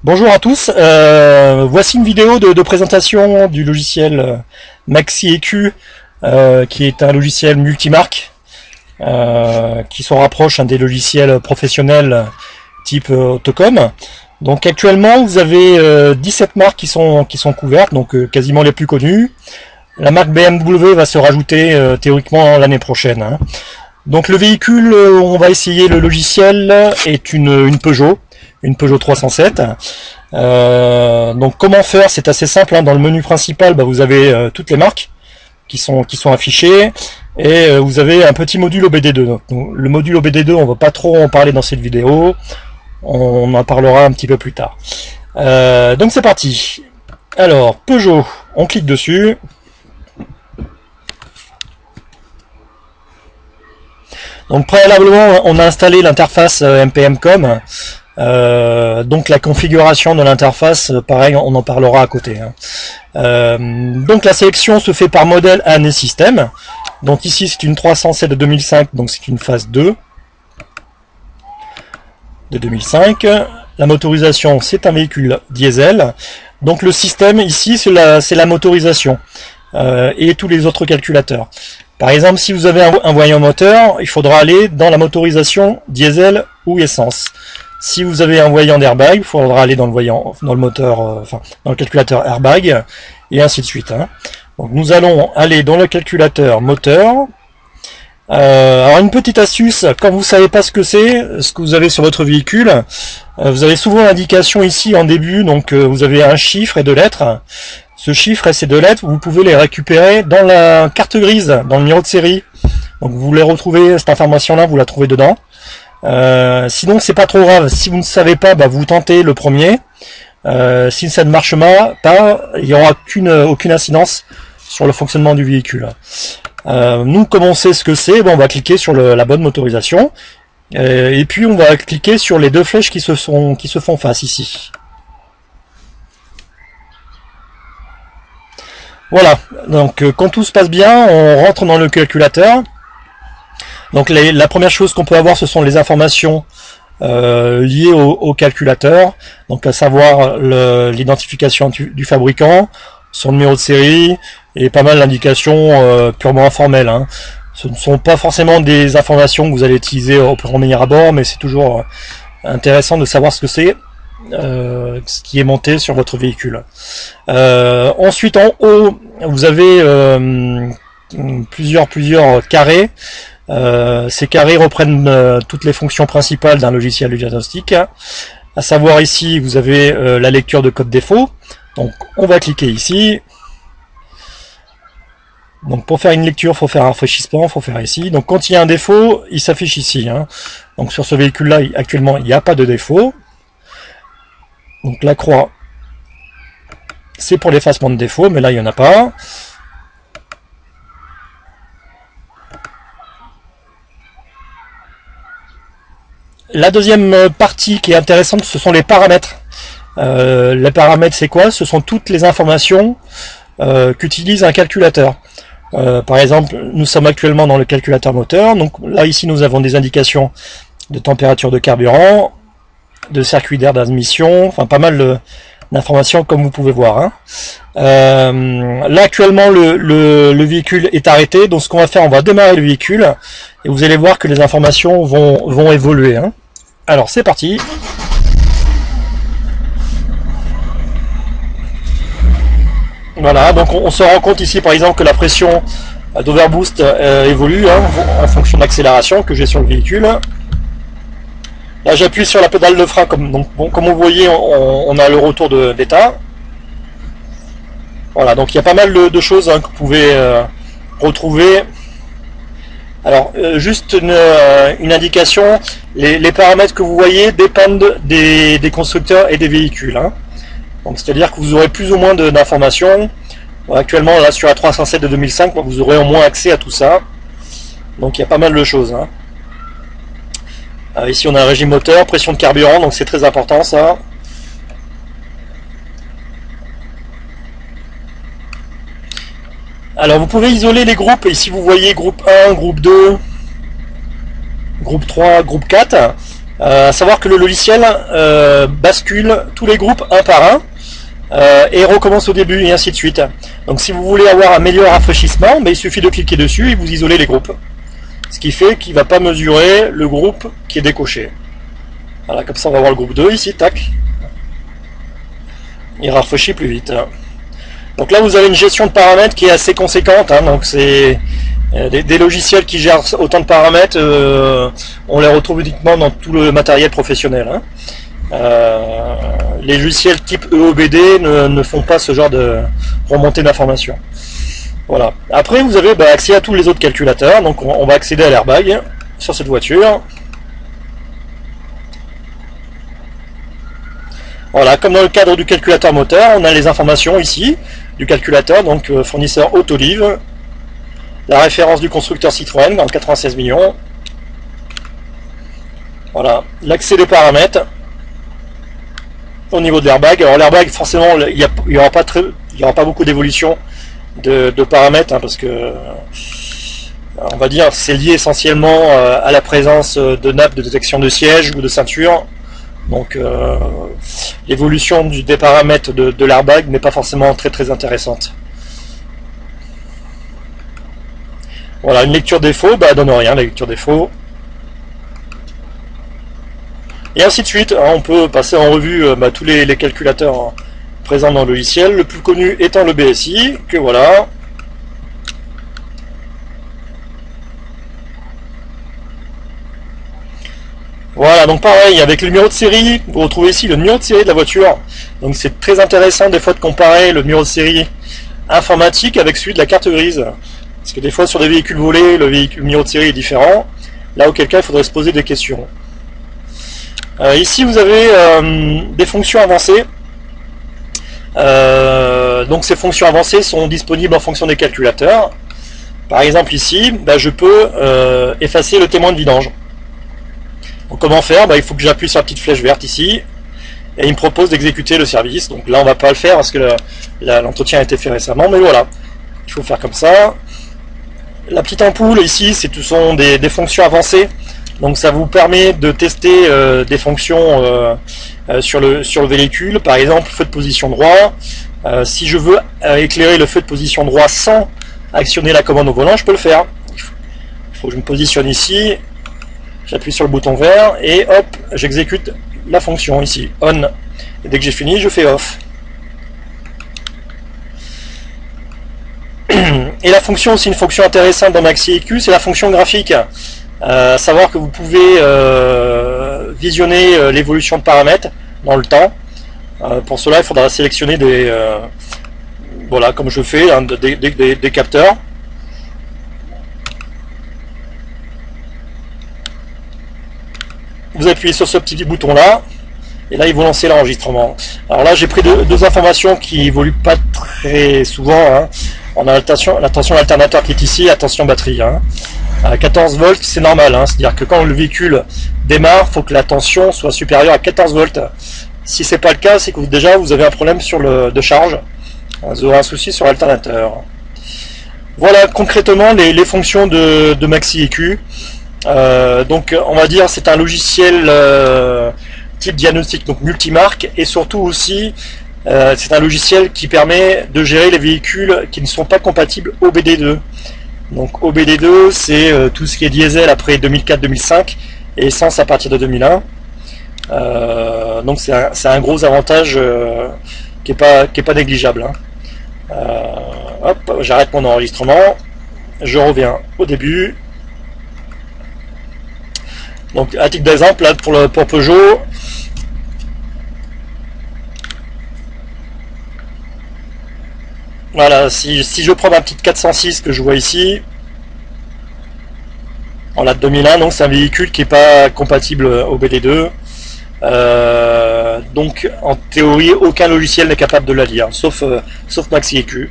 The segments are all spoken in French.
Bonjour à tous, voici une vidéo de présentation du logiciel MaxiEQ, qui est un logiciel multimarque, qui se rapproche des logiciels professionnels type Autocom. Donc actuellement vous avez 17 marques qui sont couvertes, donc quasiment les plus connues. La marque BMW va se rajouter théoriquement l'année prochaine, hein. Donc le véhicule, on va essayer le logiciel, est une Peugeot 307. Donc comment faire, c'est assez simple, hein. Dans le menu principal, vous avez toutes les marques qui sont affichées, et vous avez un petit module OBD2. Donc, le module OBD2, on va pas trop en parler dans cette vidéo, on en parlera un petit peu plus tard. Donc c'est parti. Alors Peugeot, on clique dessus. Donc préalablement, on a installé l'interface MPM-Com. Donc la configuration de l'interface, pareil, on en parlera à côté, hein. Donc la sélection se fait par modèle, année, système. Donc ici c'est une 307 de 2005, donc c'est une phase 2 de 2005. La motorisation, c'est un véhicule diesel. Donc le système ici, c'est la motorisation, et tous les autres calculateurs. Par exemple, si vous avez un voyant moteur, il faudra aller dans la motorisation diesel ou essence. Si vous avez un voyant d'airbag, il faudra aller dans le moteur, dans le calculateur airbag, et ainsi de suite, hein. Donc nous allons aller dans le calculateur moteur. Alors une petite astuce, quand vous savez pas ce que vous avez sur votre véhicule, vous avez souvent l'indication ici en début, donc vous avez un chiffre et deux lettres. Ce chiffre et ces deux lettres, vous pouvez les récupérer dans la carte grise, dans le numéro de série. Donc vous les retrouvez, cette information-là, vous la trouvez dedans. Sinon, c'est pas trop grave. Si vous ne savez pas, vous tentez le premier. Si ça ne marche pas, il n'y aura aucune incidence sur le fonctionnement du véhicule. Nous, comme on sait ce que c'est, on va cliquer sur la bonne motorisation. Et puis on va cliquer sur les deux flèches qui se font face ici. Voilà, donc quand tout se passe bien, on rentre dans le calculateur. Donc la première chose qu'on peut avoir, ce sont les informations liées au calculateur, donc à savoir l'identification du fabricant, son numéro de série, et pas mal d'indications purement informelles, hein. Ce ne sont pas forcément des informations que vous allez utiliser au premier abord, mais c'est toujours intéressant de savoir ce que c'est. Ce qui est monté sur votre véhicule. Ensuite en haut vous avez plusieurs carrés. Ces carrés reprennent toutes les fonctions principales d'un logiciel de diagnostic. À savoir ici vous avez la lecture de code défaut. Donc on va cliquer ici. Donc pour faire une lecture, il faut faire un rafraîchissement, il faut faire ici. Donc quand il y a un défaut, il s'affiche ici, hein. Donc sur ce véhicule là, actuellement il n'y a pas de défaut. Donc la croix, c'est pour l'effacement de défaut, mais là il n'y en a pas. La deuxième partie qui est intéressante, ce sont les paramètres. Les paramètres, c'est quoi? Ce sont toutes les informations qu'utilise un calculateur. Par exemple, nous sommes actuellement dans le calculateur moteur. Donc là ici nous avons des indications de température de carburant, de circuit d'air d'admission, enfin pas mal d'informations comme vous pouvez voir, hein. Là actuellement le véhicule est arrêté, donc ce qu'on va faire, on va démarrer le véhicule et vous allez voir que les informations vont évoluer, hein. Alors c'est parti. Voilà, donc on se rend compte ici par exemple que la pression d'overboost évolue, hein, en fonction de l'accélération que j'ai sur le véhicule. Là j'appuie sur la pédale de frein, comme vous voyez on a le retour d'état. Voilà, donc il y a pas mal de choses, hein, que vous pouvez retrouver. Alors juste une indication, les paramètres que vous voyez dépendent des constructeurs et des véhicules, hein. Donc c'est à dire que vous aurez plus ou moins d'informations. Bon, actuellement là sur la 307 de 2005, vous aurez au moins accès à tout ça. Donc il y a pas mal de choses, hein. Ici on a un régime moteur, pression de carburant, donc c'est très important ça. Alors vous pouvez isoler les groupes, ici vous voyez groupe 1, groupe 2, groupe 3, groupe 4. À savoir que le logiciel bascule tous les groupes un par un et recommence au début et ainsi de suite. Donc si vous voulez avoir un meilleur rafraîchissement, il suffit de cliquer dessus et vous isolez les groupes. Ce qui fait qu'il ne va pas mesurer le groupe qui est décoché. Voilà, comme ça on va voir le groupe 2 ici, tac. Il rafraîchit plus vite. Donc là vous avez une gestion de paramètres qui est assez conséquente, hein, donc c'est des logiciels qui gèrent autant de paramètres, on les retrouve uniquement dans tout le matériel professionnel. Hein. Les logiciels type EOBD ne font pas ce genre de remontée d'informations. Voilà. Après vous avez accès à tous les autres calculateurs, donc on va accéder à l'airbag sur cette voiture. Voilà, comme dans le cadre du calculateur moteur, on a les informations ici du calculateur, donc fournisseur Autoliv, la référence du constructeur Citroën en 96 millions. Voilà, l'accès des paramètres au niveau de l'airbag. Alors l'airbag, forcément, il n'y aura pas beaucoup d'évolution de paramètres, hein, parce que on va dire c'est lié essentiellement à la présence de nappes de détection de siège ou de ceinture. Donc l'évolution des paramètres de l'airbag n'est pas forcément très intéressante. Voilà, une lecture défaut, donne rien, la lecture défaut. Et ainsi de suite, on peut passer en revue tous les calculateurs présents dans le logiciel, le plus connu étant le BSI, que voilà. Voilà, donc pareil, avec le numéro de série, vous retrouvez ici le numéro de série de la voiture. Donc c'est très intéressant des fois de comparer le numéro de série informatique avec celui de la carte grise. Parce que des fois sur des véhicules volés, le numéro de série est différent. Là auquel cas il faudrait se poser des questions. Ici vous avez des fonctions avancées. Donc ces fonctions avancées sont disponibles en fonction des calculateurs. Par exemple ici, je peux effacer le témoin de vidange. Donc comment faire? Il faut que j'appuie sur la petite flèche verte ici et il me propose d'exécuter le service. Donc là on va pas le faire parce que l'entretien a été fait récemment, mais voilà, il faut faire comme ça. La petite ampoule ici, ce sont des fonctions avancées, donc ça vous permet de tester des fonctions sur le véhicule. Par exemple, feu de position droit. Si je veux éclairer le feu de position droit sans actionner la commande au volant, je peux le faire. Il faut que je me positionne ici. J'appuie sur le bouton vert et hop, j'exécute la fonction ici, on. Et dès que j'ai fini, je fais off. Et la fonction, aussi une fonction intéressante dans MaxiEQ, c'est la fonction graphique. Savoir que vous pouvez visionner l'évolution de paramètres dans le temps. Pour cela, il faudra sélectionner voilà, comme je fais, hein, des capteurs. Vous appuyez sur ce petit bouton là et là il vous lancer l'enregistrement. Alors là j'ai pris deux informations qui évoluent pas très souvent, hein. On a l'attention alternateur qui est ici, attention batterie, hein. À 14 volts c'est normal, hein. C'est à dire que quand le véhicule démarre, il faut que la tension soit supérieure à 14 volts. Si c'est pas le cas, c'est que déjà vous avez un problème de charge, vous aurez un souci sur l'alternateur. Voilà concrètement les fonctions de MaxiEQ. Donc on va dire c'est un logiciel type diagnostic, donc multimarque, et surtout aussi c'est un logiciel qui permet de gérer les véhicules qui ne sont pas compatibles OBD2. Donc OBD2 c'est tout ce qui est diesel après 2004-2005 et essence à partir de 2001. Donc c'est un gros avantage qui est pas négligeable, hein. Hop, j'arrête mon enregistrement, je reviens au début. Donc à titre d'exemple, là pour Peugeot, voilà, si je prends ma petite 406 que je vois ici, en la 2001, donc c'est un véhicule qui n'est pas compatible au BD2. Donc en théorie aucun logiciel n'est capable de la lire, sauf MaxiEQ.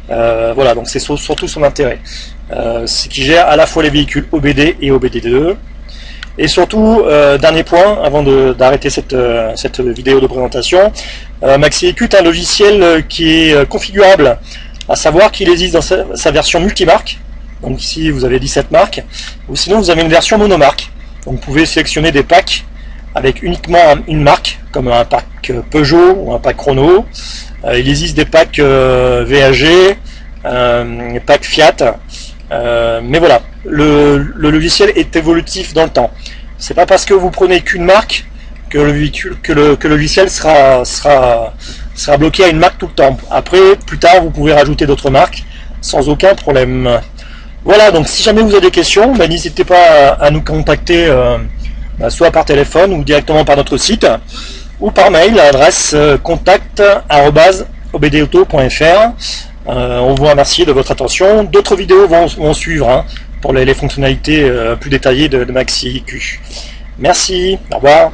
Voilà, donc c'est surtout son intérêt. C'est qu'il gère à la fois les véhicules OBD et OBD2. Et surtout, dernier point, avant d'arrêter cette vidéo de présentation, MaxiEQ est un logiciel qui est configurable, à savoir qu'il existe dans sa version multimarque. Donc ici vous avez 17 marques, ou sinon vous avez une version monomarque. Donc vous pouvez sélectionner des packs avec uniquement une marque, comme un pack Peugeot ou un pack Chrono. Il existe des packs VAG, des packs Fiat, mais voilà, le logiciel est évolutif dans le temps. C'est pas parce que vous prenez qu'une marque que le logiciel sera bloqué à une marque tout le temps. Après, plus tard, vous pouvez rajouter d'autres marques sans aucun problème. Voilà, donc si jamais vous avez des questions, n'hésitez pas à nous contacter soit par téléphone ou directement par notre site ou par mail à l'adresse contact@obdauto.fr. On vous remercie de votre attention. D'autres vidéos vont suivre pour les fonctionnalités plus détaillées de Maxi IQ. Merci, au revoir.